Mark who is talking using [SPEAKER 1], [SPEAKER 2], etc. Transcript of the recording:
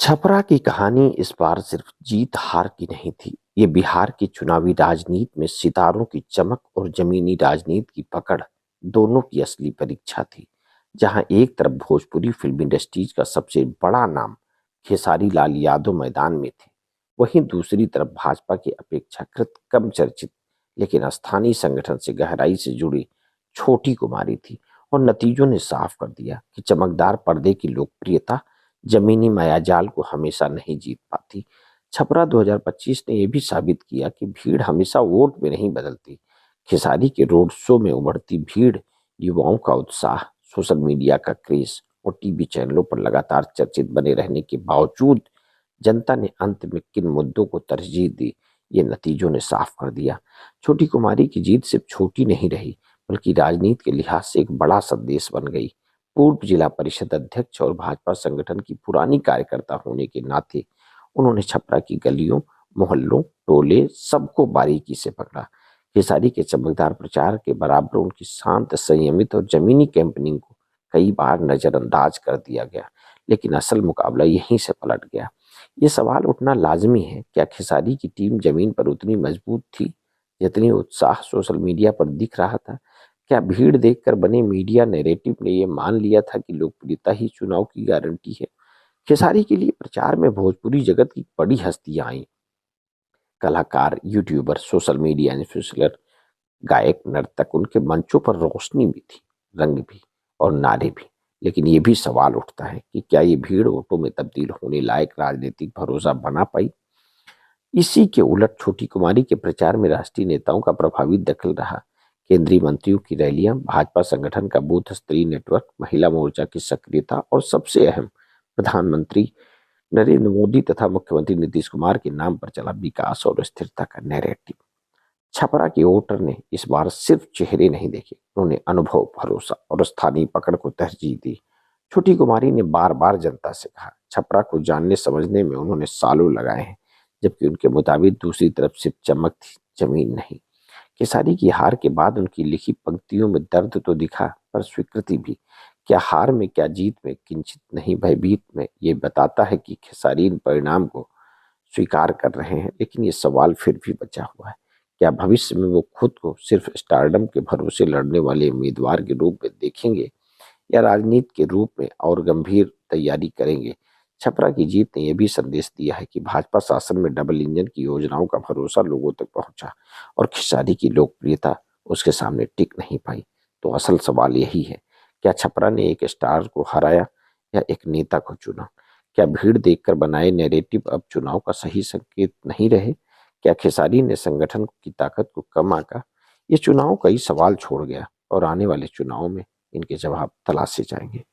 [SPEAKER 1] छपरा की कहानी इस बार सिर्फ जीत हार की नहीं थी। ये बिहार की चुनावी राजनीति में सितारों की चमक और जमीनी राजनीति की पकड़ दोनों की असली परीक्षा थी। जहां एक तरफ भोजपुरी फिल्म इंडस्ट्रीज का सबसे बड़ा नाम खेसारी लाल यादव मैदान में थे, वहीं दूसरी तरफ भाजपा की अपेक्षाकृत कम चर्चित लेकिन स्थानीय संगठन से गहराई से जुड़ी छोटी कुमारी थी। और नतीजों ने साफ कर दिया कि चमकदार पर्दे की लोकप्रियता जमीनी मायाजाल को हमेशा नहीं जीत पाती। छपरा 2025 ने यह भी साबित किया कि भीड़ हमेशा वोट में नहीं बदलती। खेसारी के रोड शो में उभरती भीड़, युवाओं का उत्साह, सोशल मीडिया का क्रेज और टीवी चैनलों पर लगातार चर्चित बने रहने के बावजूद जनता ने अंत में किन मुद्दों को तरजीह दी, ये नतीजों ने साफ कर दिया। छोटी कुमारी की जीत सिर्फ छोटी नहीं रही, बल्कि राजनीति के लिहाज से एक बड़ा संदेश बन गई। पूर्व जिला परिषद अध्यक्ष और भाजपा संगठन की पुरानी कार्यकर्ता होने के नाते उन्होंने छपरा की गलियों, मोहल्लों, टोले सबको बारीकी से पकड़ा। खेसारी के चमकदार प्रचार के बराबर उनकी शांत, संयमित और जमीनी कैंपेनिंग को कई बार नजरअंदाज कर दिया गया, लेकिन असल मुकाबला यहीं से पलट गया। ये सवाल उठना लाजमी है, क्या खेसारी की टीम जमीन पर उतनी मजबूत थी जितनी उत्साह सोशल मीडिया पर दिख रहा था? क्या भीड़ देखकर बने मीडिया नैरेटिव ने यह मान लिया था कि लोकप्रियता ही चुनाव की गारंटी है? खेसारी के लिए प्रचार में भोजपुरी जगत की बड़ी हस्तियां आई। कलाकार, यूट्यूबर, सोशल मीडिया इन्फ्लुएंसर, गायक, नर्तक, उनके मंचों पर रोशनी भी थी, रंग भी और नारे भी। लेकिन ये भी सवाल उठता है कि क्या ये भीड़ वोटों में तब्दील होने लायक राजनीतिक भरोसा बना पाई? इसी के उलट छोटी कुमारी के प्रचार में राष्ट्रीय नेताओं का प्रभावी दखल रहा। केंद्रीय मंत्रियों की रैलियां, भाजपा संगठन का बूथ स्तरीय नेटवर्क, महिला मोर्चा की सक्रियता और सबसे अहम, प्रधानमंत्री नरेंद्र मोदी तथा मुख्यमंत्री नीतीश कुमार के नाम पर चला विकास और स्थिरता का नैरेटिव। छपरा के वोटर ने इस बार सिर्फ चेहरे नहीं देखे, उन्होंने अनुभव, भरोसा और स्थानीय पकड़ को तरजीह दी। छोटी कुमारी ने बार बार जनता से कहा, छपरा को जानने समझने में उन्होंने सालों लगाए हैं, जबकि उनके मुताबिक दूसरी तरफ सिर्फ चमक थी, जमीन नहीं। खेसारी की हार के बाद उनकी लिखी पंक्तियों में दर्द तो दिखा, पर स्वीकृति भी। क्या हार में, क्या जीत में, किंचित नहीं भयभीत में। ये बताता है कि खेसारी इन परिणाम को स्वीकार कर रहे हैं, लेकिन ये सवाल फिर भी बचा हुआ है, क्या भविष्य में वो खुद को सिर्फ स्टारडम के भरोसे लड़ने वाले उम्मीदवार के रूप में देखेंगे या राजनीति के रूप में और गंभीर तैयारी करेंगे? छपरा की जीत ने यह भी संदेश दिया है कि भाजपा शासन में डबल इंजन की योजनाओं का भरोसा लोगों तक पहुंचा और खेसारी की लोकप्रियता उसके सामने टिक नहीं पाई। तो असल सवाल यही है, क्या छपरा ने एक स्टार को हराया या एक नेता को चुना? क्या भीड़ देखकर बनाए नैरेटिव अब चुनाव का सही संकेत नहीं रहे? क्या खेसारी ने संगठन की ताकत को कम आंका? ये चुनाव कई सवाल छोड़ गया और आने वाले चुनाव में इनके जवाब तलाशे जाएंगे।